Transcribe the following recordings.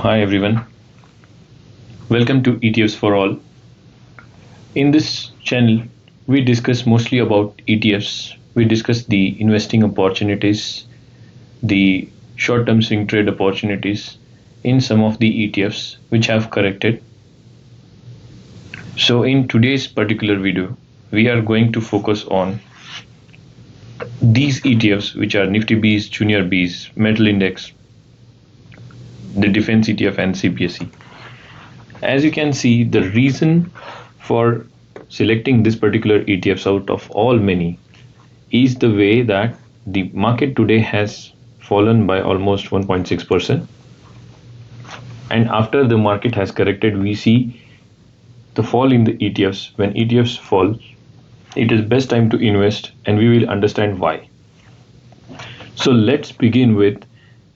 Hi everyone, welcome to ETFs for All. In this channel, we discuss mostly about ETFs. We discuss the investing opportunities, the short-term swing trade opportunities in some of the ETFs which have corrected. So in today's particular video, we are going to focus on these ETFs which are Niftybees, JuniorBees, Metal Index, the Defense ETF and CPSE. As you can see, the reason for selecting this particular ETFs out of all many is the way that the market today has fallen by almost 1.6%, and after the market has corrected, we see the fall in the ETFs. When ETFs fall, it is best time to invest, and we will understand why. So let's begin with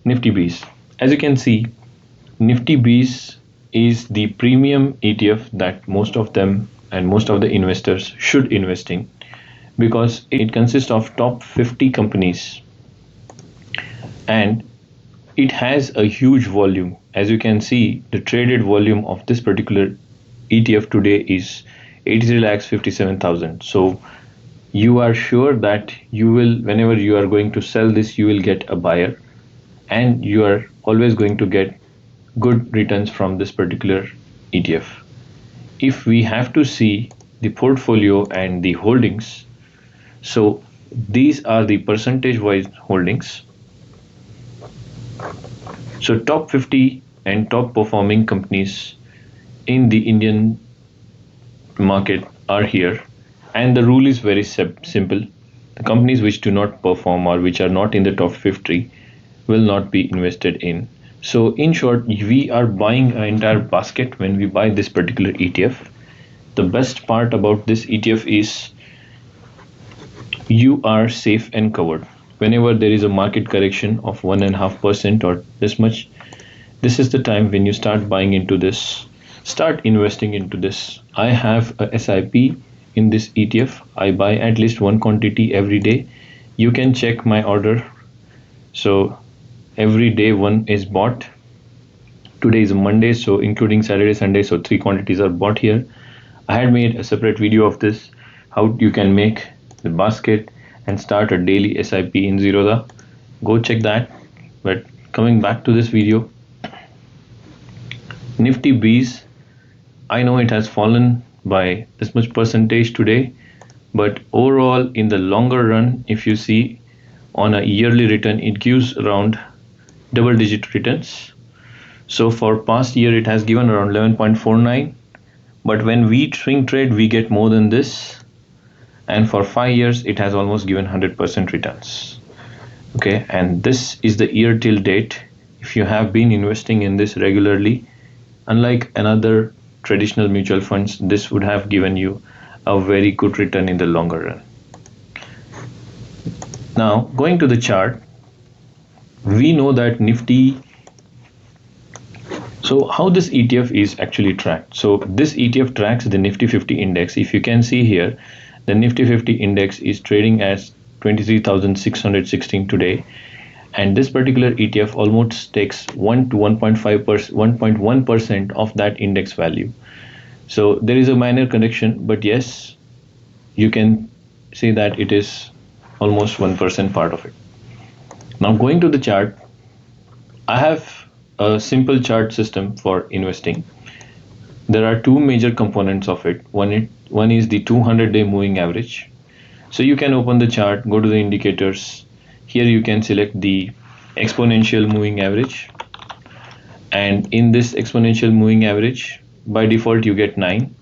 Niftybees. As you can see, Niftybees is the premium ETF that most of them and most of the investors should invest in, because it consists of top 50 companies and it has a huge volume. As you can see, the traded volume of this particular ETF today is 83,57,000. So you are sure that you will, whenever you are going to sell this, you will get a buyer, and you are always going to get good returns from this particular ETF. If we have to see the portfolio and the holdings, so these are the percentage wise holdings. So top 50 and top performing companies in the Indian market are here, and the rule is very simple. The companies which do not perform or which are not in the top 50 will not be invested in. So in short, we are buying an entire basket when we buy this particular ETF. The best part about this ETF is you are safe and covered. Whenever there is a market correction of 1.5% or this much, this is the time when you start buying into this, start investing into this. I have a SIP in this ETF. I buy at least one quantity every day. You can check my order. So every day one is bought. Today is Monday, so including Saturday, Sunday, so 3 quantities are bought here. I had made a separate video of this, how you can make the basket and start a daily SIP in Zerodha. Go check that. But coming back to this video, Niftybees, I know it has fallen by this much percentage today, but overall in the longer run, if you see on a yearly return, it gives around double-digit returns. So for past year, it has given around 11.49, but when we swing trade, we get more than this. And for 5 years, it has almost given 100% returns. Okay, and this is the year till date. If you have been investing in this regularly, unlike another traditional mutual funds, this would have given you a very good return in the longer run. Now, going to the chart, we know that Nifty. So how this ETF is actually tracked? So this ETF tracks the Nifty 50 index. If you can see here, the Nifty 50 index is trading as 23,616 today, and this particular ETF almost takes 1 to 1.1% of that index value. So there is a minor correction, but yes, you can say that it is almost 1% part of it. Now going to the chart, I have a simple chart system for investing. There are two major components of it. One is the 200-day moving average. So you can open the chart, go to the indicators. Here you can select the exponential moving average, and in this exponential moving average, by default you get 9.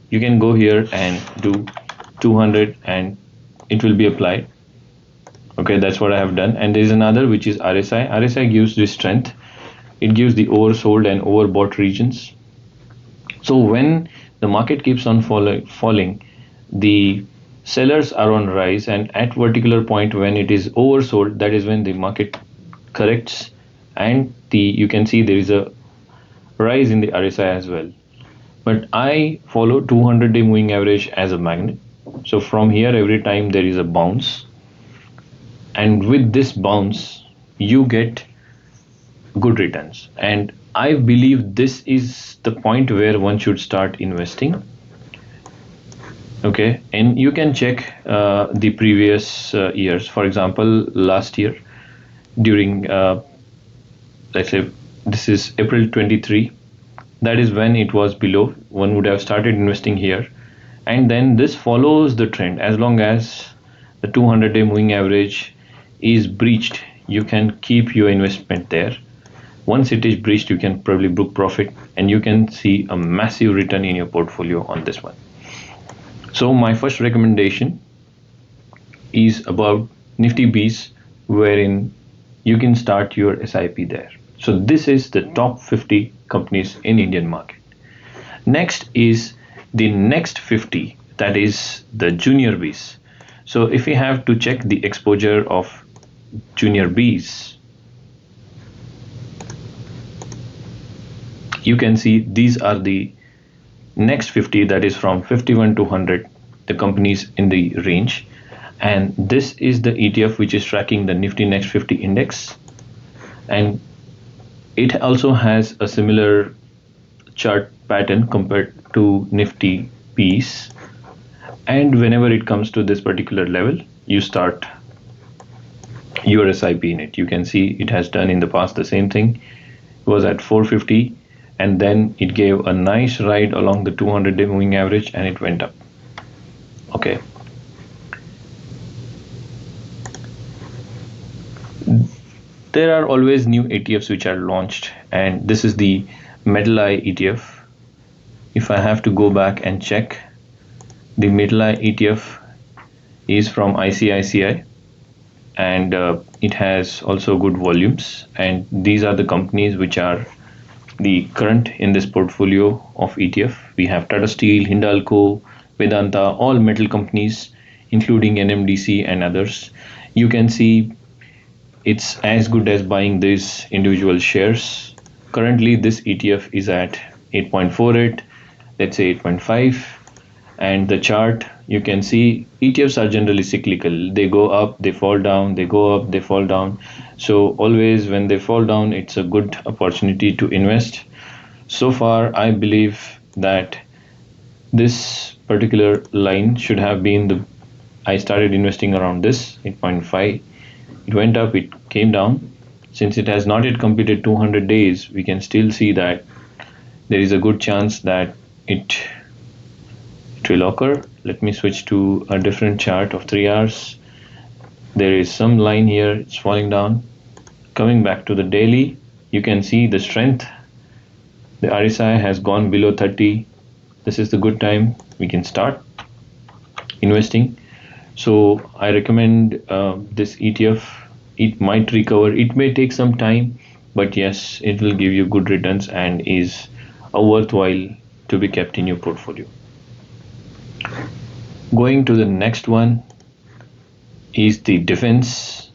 You can go here and do 200 and it will be applied. Okay, that's what I have done. And there is another which is RSI. RSI gives the strength. It gives the oversold and overbought regions. So when the market keeps on falling, the sellers are on rise, and at particular point when it is oversold, that is when the market corrects, and you can see there is a rise in the RSI as well. But I follow 200-day moving average as a magnet. So from here, every time there is a bounce, and with this bounce you get good returns. And I believe this is the point where one should start investing. Okay, and you can check the previous years. For example, last year during let's say this is April 23, that is when it was below. One would have started investing here, and then this follows the trend. As long as the 200-day moving average is breached, you can keep your investment there. Once it is breached, you can probably book profit, and you can see a massive return in your portfolio on this one. So my first recommendation is about Niftybees, wherein you can start your SIP there. So this is the top 50 companies in Indian market. Next is the next 50, that is the JuniorBees. So if we have to check the exposure of JuniorBees, you can see these are the next 50, that is from 51 to 100, the companies in the range. And this is the ETF which is tracking the Nifty Next 50 index, and it also has a similar chart pattern compared to Niftybees. And whenever it comes to this particular level, you start your SIP in it. You can see it has done in the past the same thing. It was at 450, and then it gave a nice ride along the 200-day moving average, and it went up. Okay. There are always new ETFs which are launched, and this is the METALIETF. If I have to go back and check, the METALIETF is from ICICI, and it has also good volumes, and these are the companies which are the current in this portfolio of ETF. We have Tata Steel, Hindalco, Vedanta, all metal companies, including NMDC and others. You can see it's as good as buying these individual shares. Currently this ETF is at 8.48, let's say 8.5, and the chart, you can see ETFs are generally cyclical. They go up, they fall down, they go up, they fall down. So always when they fall down, it's a good opportunity to invest. So far I believe that this particular line should have been I started investing around this 8.5. It went up, it came down. Since it has not yet completed 200 days, we can still see that there is a good chance that it will occur. Let me switch to a different chart of 3 hours. There is some line here, it's falling down. Coming back to the daily, you can see the strength. The RSI has gone below 30. This is the good time we can start investing. So I recommend this ETF. It might recover, it may take some time, but yes, it will give you good returns and is a worthwhile to be kept in your portfolio. Going to the next one is the defense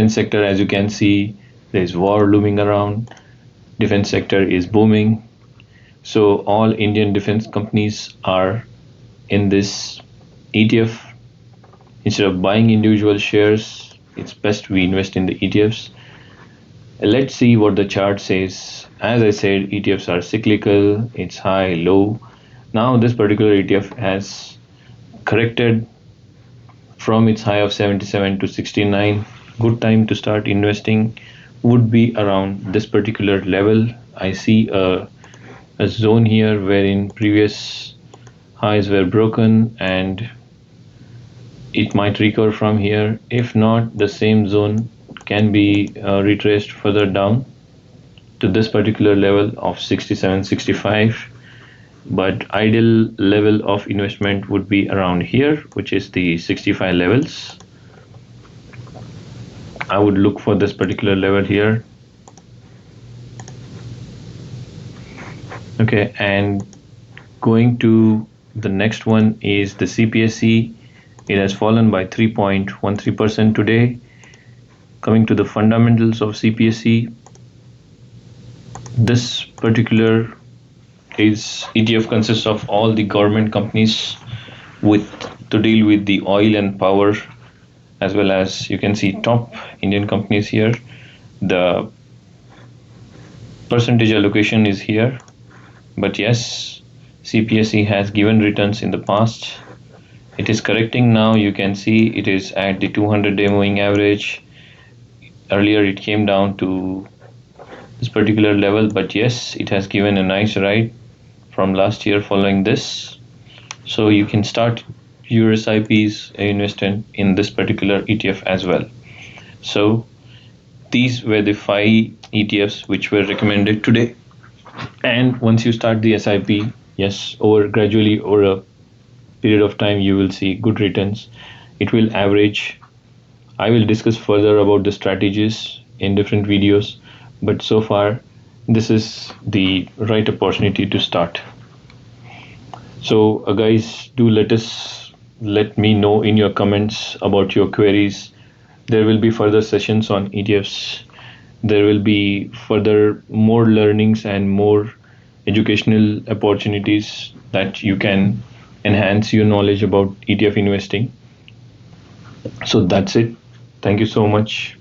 sector. As you can see, there is war looming around. Defense sector is booming. So all Indian defense companies are in this ETF. Instead of buying individual shares, it's best we invest in the ETFs. Let's see what the chart says. As I said, ETFs are cyclical, it's high, low. Now this particular ETF has corrected from its high of 77 to 69. Good time to start investing would be around this particular level. I see a zone here wherein previous highs were broken, and it might recover from here. If not, the same zone can be retraced further down to this particular level of 67, 65. But ideal level of investment would be around here, which is the 65 levels. I would look for this particular level here. Okay, and going to the next one is the CPSE. It has fallen by 3.13% today. Coming to the fundamentals of CPSE, this particular ETF consists of all the government companies to deal with the oil and power, as well as you can see top Indian companies here. The percentage allocation is here, but yes, CPSE has given returns in the past. It is correcting now. You can see it is at the 200-day moving average. Earlier it came down to this particular level, but yes, it has given a nice ride from last year following this. So you can start your SIPs investment in this particular ETF as well. So these were the 5 ETFs which were recommended today. And once you start the SIP, yes, gradually over a period of time, you will see good returns. It will average. I will discuss further about the strategies in different videos, but so far this is the right opportunity to start. So guys, do let me know in your comments about your queries. There will be further sessions on ETFs. There will be further more learnings and more educational opportunities that you can enhance your knowledge about ETF investing. So that's it. Thank you so much.